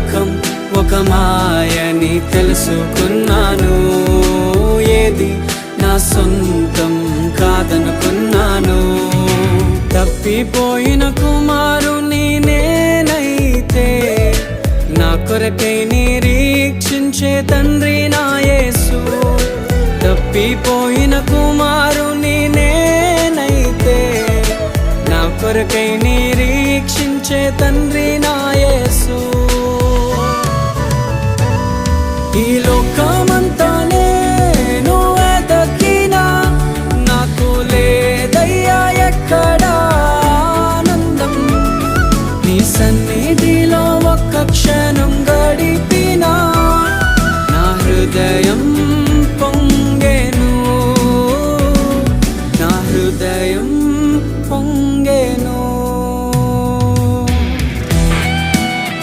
లోకం ఒక మాయని తెలుసుకున్నాను. ఏది నా సొంతం కాదనుకున్నాను. తప్పిపోయిన కుమారుని నేనైతే నా కొరకై నిరీక్షించే తండ్రి నా యేసు. తప్పిపోయిన కుమారుని నేనైతే నా కొరకై నిరీక్షించే తండ్రి నా యేసు. ఈ లోకమంతా నేను వెతకినా నాకు లేదయ్యా ఎక్కడా ఆనందం. నీ సన్నిధిలో ఒక్క క్షణం